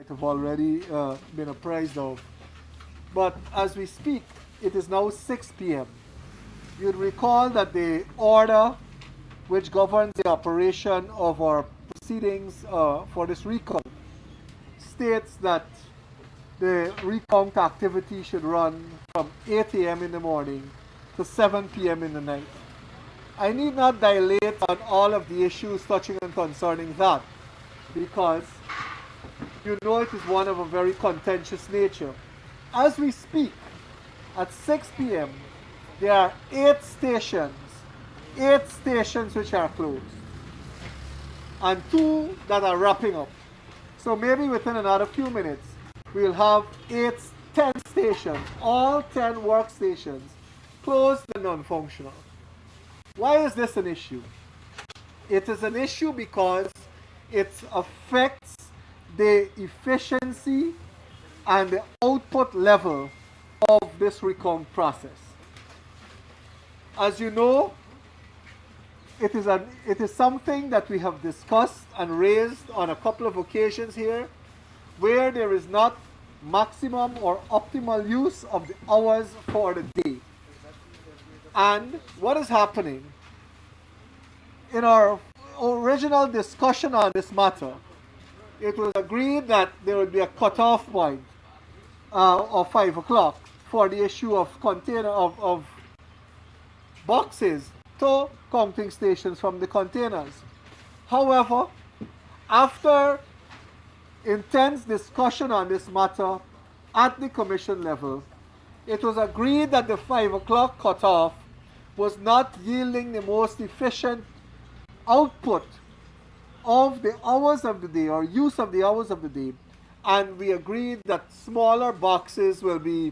might have already been apprised of. But as we speak, it is now 6 p.m. You'd recall that the order which governs the operation of our proceedings for this recount states that the recount activity should run from 8 a.m. in the morning to 7 p.m. in the night. I need not dilate on all of the issues touching and concerning that because you know it is one of a very contentious nature. As we speak, at 6 p.m., there are 8 stations which are closed, and 2 that are wrapping up. So maybe within another few minutes, we'll have 10 stations, all 10 workstations, closed and non-functional. Why is this an issue? It is an issue because it affects the efficiency and the output level of this recount process. As you know, it is something that we have discussed and raised on a couple of occasions here, where there is not maximum or optimal use of the hours for the day. And what is happening? In our original discussion on this matter, it was agreed that there would be a cutoff point of 5 o'clock for the issue of of boxes to counting stations from the containers. However, after intense discussion on this matter at the commission level, it was agreed that the 5 o'clock cutoff was not yielding the most efficient output of the hours of the day or use of the hours of the day, and we agreed that smaller boxes will be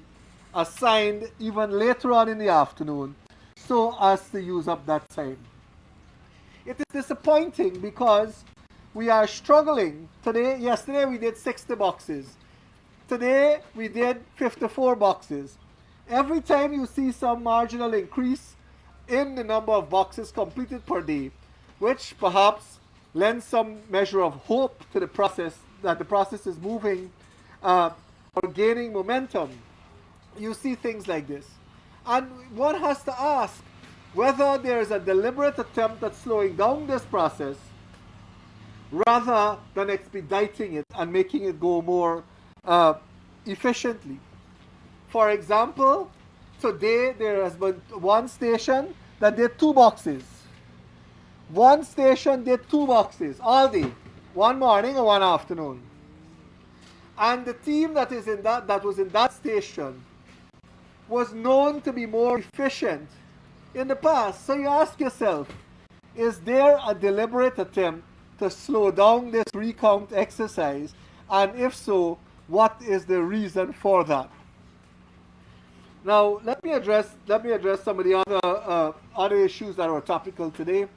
assigned even later on in the afternoon so as to use up that time. It is disappointing because we are struggling. Yesterday we did 60 boxes. Today we did 54 boxes. Every time you see some marginal increase in the number of boxes completed per day, which perhaps lends some measure of hope to the process, that the process is moving or gaining momentum, you see things like this. And one has to ask whether there is a deliberate attempt at slowing down this process rather than expediting it and making it go more efficiently. For example, today there has been one station that did 2 boxes. One station did 2 boxes all day, one morning and one afternoon. And the team that was in that station was known to be more efficient in the past. So you ask yourself, is there a deliberate attempt to slow down this recount exercise? And if so, what is the reason for that? Now, let me address some of the other issues that are topical today.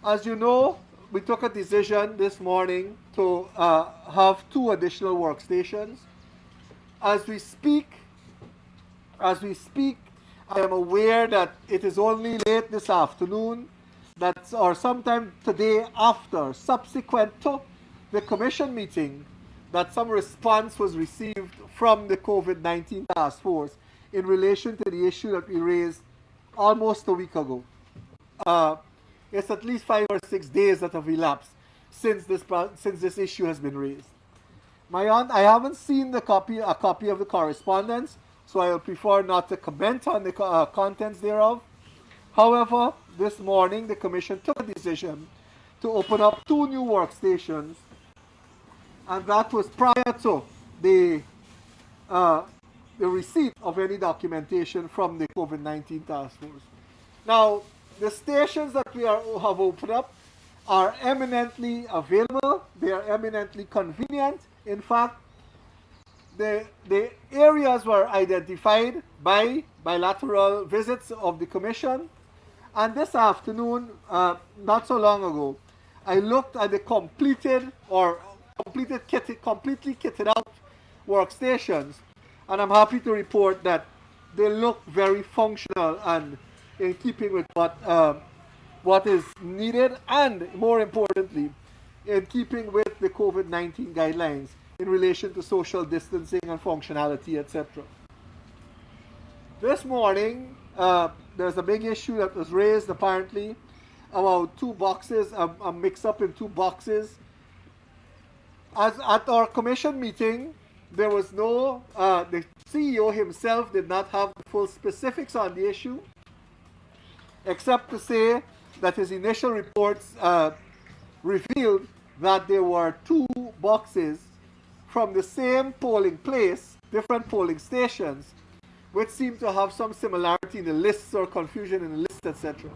As you know, we took a decision this morning to have 2 additional workstations. As we speak, I am aware that it is only late this afternoon, or sometime today after, subsequent to the commission meeting, that some response was received from the COVID-19 task force in relation to the issue that we raised almost a week ago. It's at least 5 or 6 days that have elapsed since this issue has been raised. I haven't seen a copy of the correspondence, so I will prefer not to comment on the contents thereof. However, this morning the Commission took a decision to open up 2 new workstations, and that was prior to the receipt of any documentation from the COVID-19 task force. Now, the stations that we have opened up are eminently available. They are eminently convenient. In fact, the areas were identified by bilateral visits of the Commission. And this afternoon, not so long ago, I looked at the completely kitted out workstations, and I'm happy to report that they look very functional and in keeping with what is needed, and more importantly, in keeping with the COVID-19 guidelines in relation to social distancing and functionality, etc. This morning, there's a big issue that was raised apparently about two boxes, a mix-up in two boxes. As at our commission meeting, there was no, the CEO himself did not have the full specifics on the issue, except to say that his initial reports revealed that there were two boxes from the same polling place, different polling stations, which seemed to have some similarity in the lists or confusion in the lists, etc.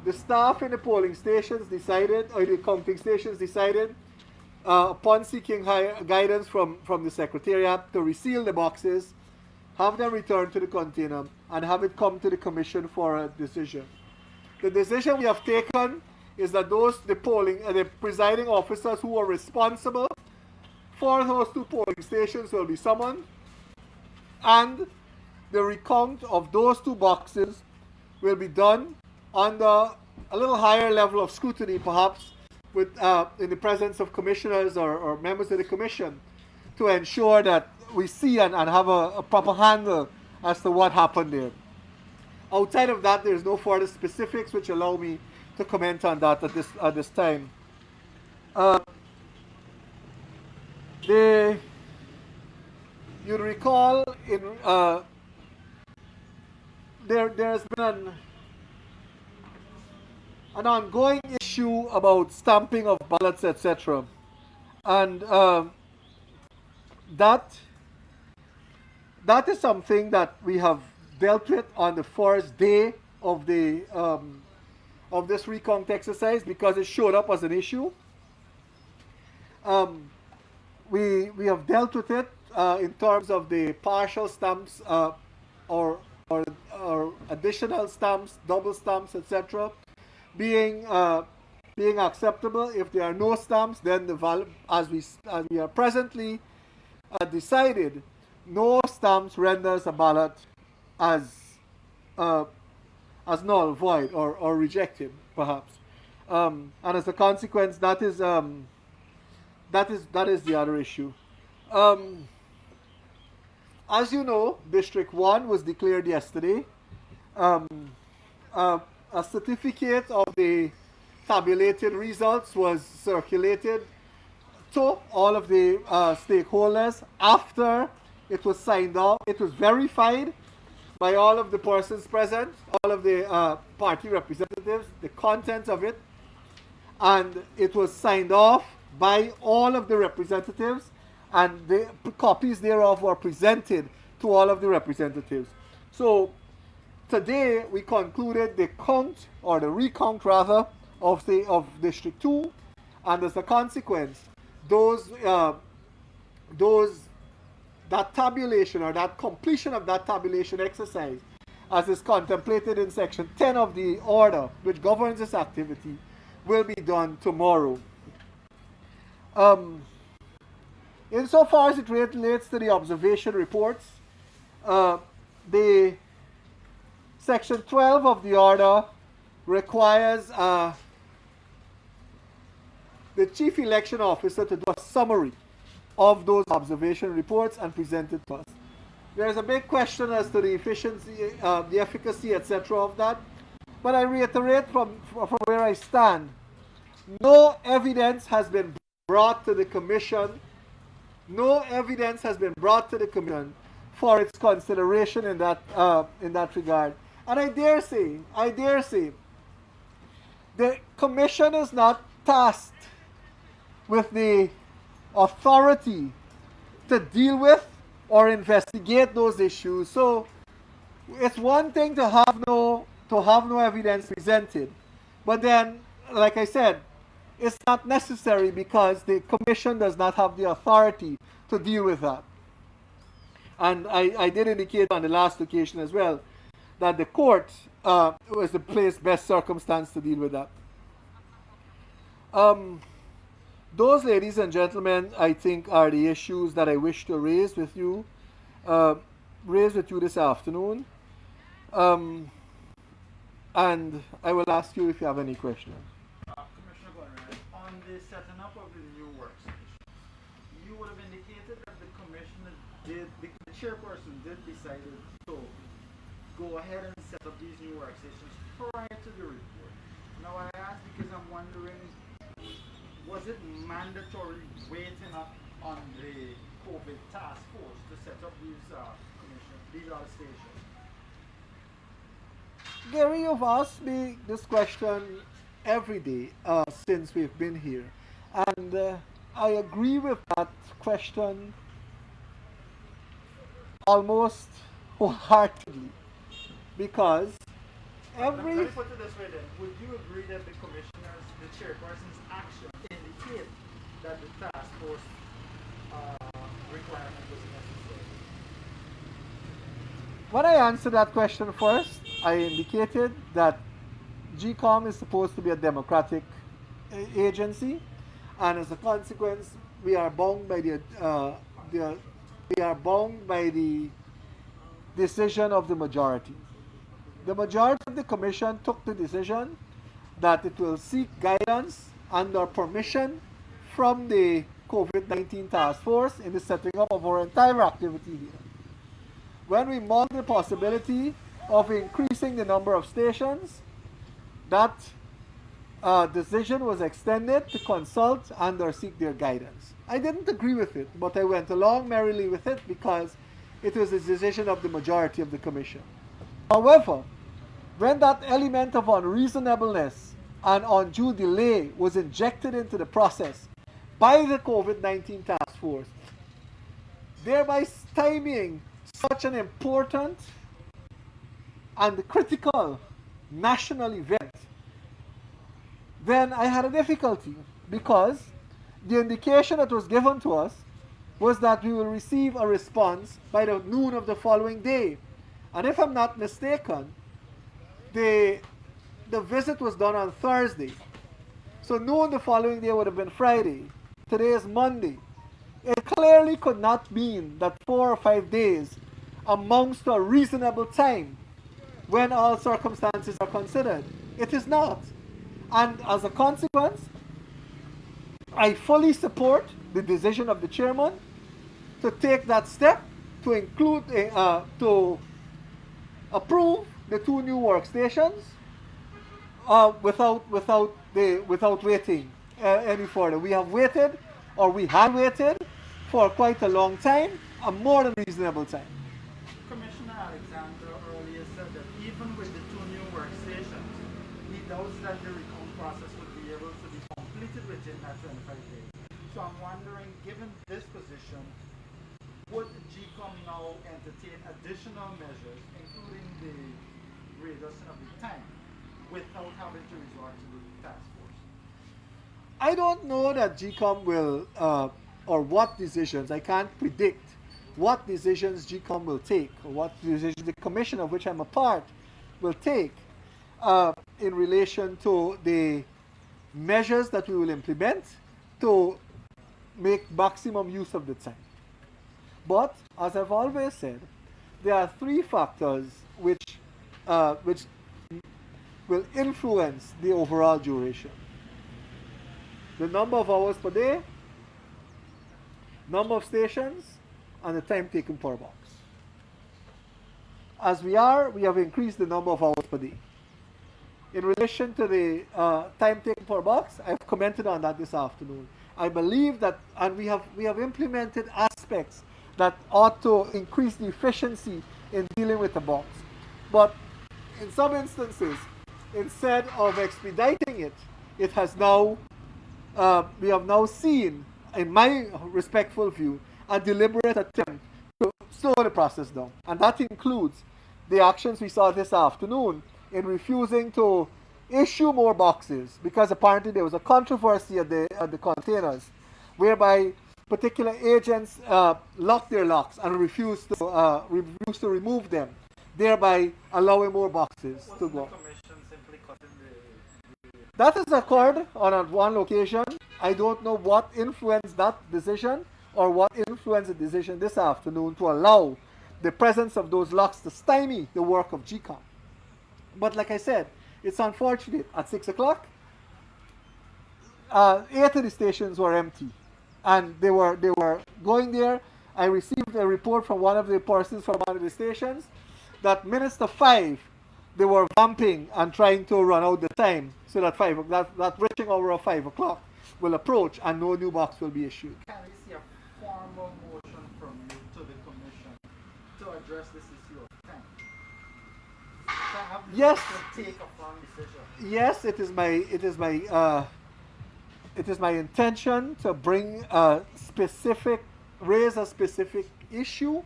The staff in the polling stations decided, or the counting stations decided, upon seeking guidance from the Secretariat, to reseal the boxes, have them returned to the container, and have it come to the Commission for a decision. The decision we have taken is that the presiding officers who are responsible for those two polling stations will be summoned, and the recount of those two boxes will be done under a little higher level of scrutiny, perhaps, with in the presence of commissioners or members of the commission, to ensure that we see and have a proper handle as to what happened there. Outside of that, there is no further specifics which allow me to comment on that at this time. You'd recall there's been an ongoing issue about stamping of ballots, etc. And that is something that we have dealt with on the first day of this recount exercise, because it showed up as an issue. We have dealt with it in terms of the partial stamps or additional stamps, double stamps, etc. being acceptable. If there are no stamps, then as we are presently decided, no stamps renders a ballot as null, void, or rejected, perhaps. And as a consequence, that is the other issue. As you know, District 1 was declared yesterday. A certificate of the tabulated results was circulated to all of the stakeholders after it was signed off. It was verified by all of the persons present, all of the party representatives, the contents of it, and it was signed off by all of the representatives, and the copies thereof were presented to all of the representatives. So today we concluded the count, or the recount rather, of District 2, and as a consequence, that tabulation, or that completion of that tabulation exercise, as is contemplated in Section 10 of the order which governs this activity, will be done tomorrow. Insofar as it relates to the observation reports, the Section 12 of the order requires the Chief Election Officer to do a summary of those observation reports and present it to us. There is a big question as to the efficiency, the efficacy, etc. of that. But I reiterate from where I stand, no evidence has been brought to the Commission. No evidence has been brought to the Commission for its consideration in that regard. And I dare say, the Commission is not tasked with the authority to deal with or investigate those issues. So it's one thing to have no evidence presented, but then, like I said, it's not necessary because the Commission does not have the authority to deal with that. And I did indicate on the last occasion as well that the court was the place best circumstance to deal with that. Those, ladies and gentlemen, I think are the issues that I wish to raise with you this afternoon. And I will ask you if you have any questions. Commissioner Gunraj, on the setting up of the new workstation, you would have been the chairperson did decide to go ahead and set up these new workstations prior to the report. Now I ask because I'm wondering, was it mandatory waiting up on the COVID task force to set up these commissions, these other stations? Gary, you've asked me this question every day since we've been here. And I agree with that question almost wholeheartedly because Let every me put it this way then. Would you agree that the commissioners, the chairperson's action indicate that the task force requirement was necessary? when I answered that question first, I indicated that GECOM is supposed to be a democratic agency, and as a consequence, we are bound by the we are bound by the decision of the majority. The majority of the commission took the decision that it will seek guidance and/or permission from the COVID-19 task force in the setting up of our entire activity here. When we modeled the possibility of increasing the number of stations, that decision was extended to consult and or seek their guidance. I didn't agree with it, but I went along merrily with it because it was a decision of the majority of the commission. However, when that element of unreasonableness and undue delay was injected into the process by the COVID-19 task force, thereby stymieing such an important and critical national event, then I had a difficulty because the indication that was given to us was that we will receive a response by the noon of the following day. And if I'm not mistaken, the visit was done on Thursday. So noon the following day would have been Friday. Today is Monday. It clearly could not mean that 4 or 5 days amounts to a reasonable time when all circumstances are considered. It is not. And as a consequence, I fully support the decision of the chairman to take that step to include to approve the 2 new workstations without waiting any further. We have waited, or we had waited for quite a long time, a more than reasonable time. Commissioner Alexander earlier said that even with the 2 new workstations, he doubts that the recount process would be able to be completed within that 25 days. So I'm wondering, given this position, would GECOM now entertain additional measures, including the reduction of the time, without having to resort to the task force? I don't know that GECOM will, or what decisions, I can't predict what decisions GECOM will take, or what decisions the commission of which I'm a part will take in relation to the measures that we will implement to make maximum use of the time. But, as I've always said, there are 3 factors which will influence the overall duration: the number of hours per day, number of stations, and the time taken per box. As we have increased the number of hours per day. In relation to the time taken per box, I've commented on that this afternoon. I believe that, and we have implemented aspects that ought to increase the efficiency in dealing with the box. But in some instances, instead of expediting it, it has now, we have now seen, in my respectful view, a deliberate attempt to slow the process down. And that includes the actions we saw this afternoon in refusing to issue more boxes, because apparently there was a controversy at the containers whereby particular agents locked their locks and refused to remove them, thereby allowing more boxes to go. The commission simply cutting the That has occurred on one location. I don't know what influenced that decision or what influenced the decision this afternoon to allow the presence of those locks to stymie the work of GECOM. But like I said, it's unfortunate. At 6 o'clock, 8 of the stations were empty. And they were going there I received a report from one of the persons from one of the stations that minutes to 5, they were vamping and trying to run out the time so that that reaching hour of 5 o'clock will approach and no new box will be issued. Can we see a formal motion from you to the commission to address this issue of time? Yes. To take a firm decision. Yes, it is my intention to raise a specific issue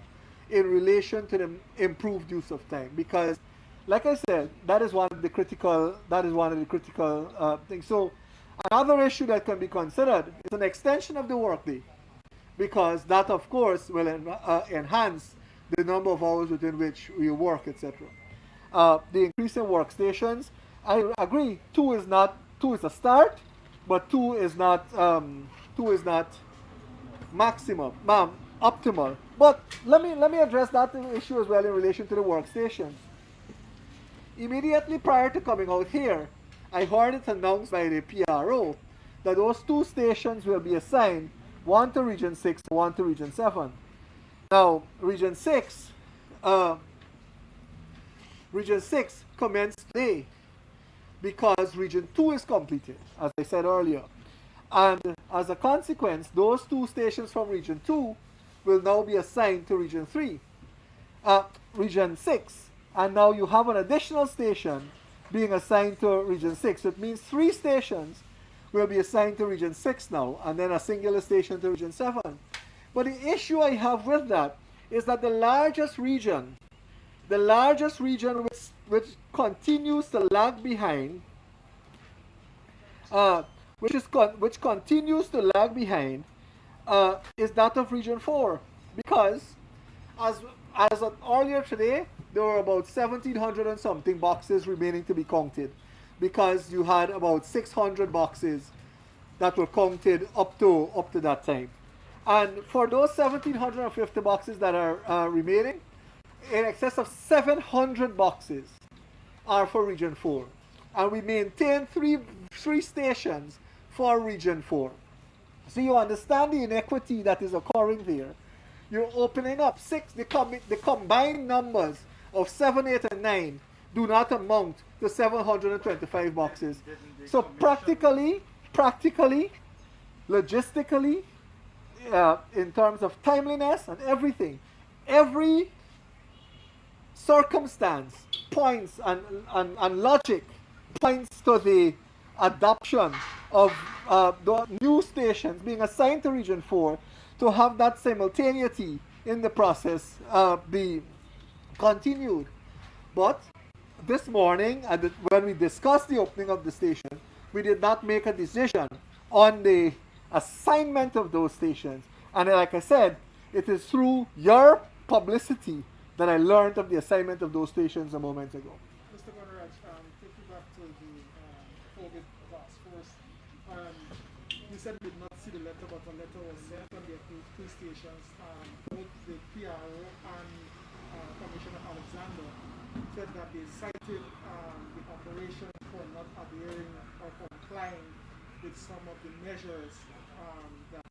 in relation to the improved use of time, because, like I said, that is one of the critical things. So another issue that can be considered is an extension of the workday, because that, of course, will enhance the number of hours within which we work, etc. The increase in workstations, I agree. Two is a start, but two is not maximum, optimal. But let me address that issue as well in relation to the workstations. Immediately prior to coming out here, I heard it announced by the PRO that those 2 stations will be assigned, one to Region 6 and one to Region 7. Now, Region 6 commenced today because Region 2 is completed, as I said earlier. And as a consequence, those 2 stations from Region 2 will now be assigned to Region 6. And now you have an additional station being assigned to Region 6. So it means 3 stations will be assigned to Region 6 now, and then a singular station to Region 7. But the issue I have with that is that the largest region which continues to lag behind, which continues to lag behind, is that of Region 4, because as of earlier today, there were about 1,700 and something boxes remaining to be counted, because you had about 600 boxes that were counted up to that time. And for those 1,750 boxes that are remaining, in excess of 700 boxes are for Region 4. And we maintain three stations for Region 4. So you understand the inequity that is occurring there. You're opening up 6, the combined numbers of 7, 8, and 9 do not amount to 725 boxes. So practically, logistically, in terms of timeliness and everything, every circumstance points and logic points to the adoption of the new stations being assigned to Region 4 to have that simultaneity in the process be continued. But this morning, when we discussed the opening of the station, we did not make a decision on the assignment of those stations. And like I said, it is through your publicity that I learned of the assignment of those stations a moment ago. Mr. Gunraj, taking back to the COVID task force, you said you did not see the letter, but a letter was sent on the two stations. Both the PRO and Commissioner Alexander said that they cited the operation for not adhering or complying with some of the measures that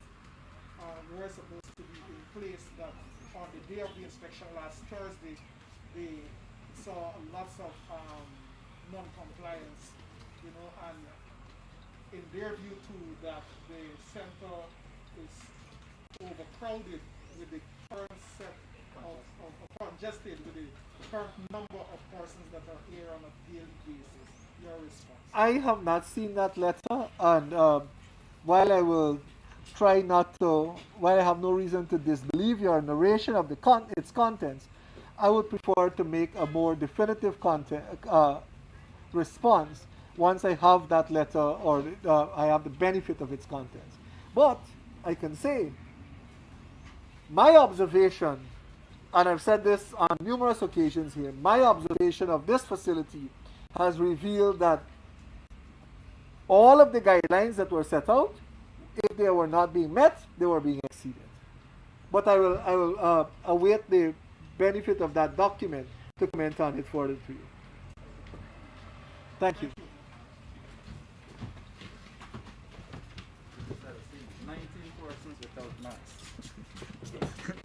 were supposed to be in place, that on the day of the inspection last Thursday, they saw lots of non-compliance, and in their view too, that the center is overcrowded with the current set of congested with the current number of persons that are here on a daily basis. Your response? I have not seen that letter, and while I will try not to, while I have no reason to disbelieve your narration of its contents, I would prefer to make a more definitive response once I have that letter or I have the benefit of its contents. But I can say my observation, and I've said this on numerous occasions here, my observation of this facility has revealed that all of the guidelines that were set out, if they were not being met, they were being exceeded. But I will await the benefit of that document to comment on it further to you. Thank you. 19 persons without masks.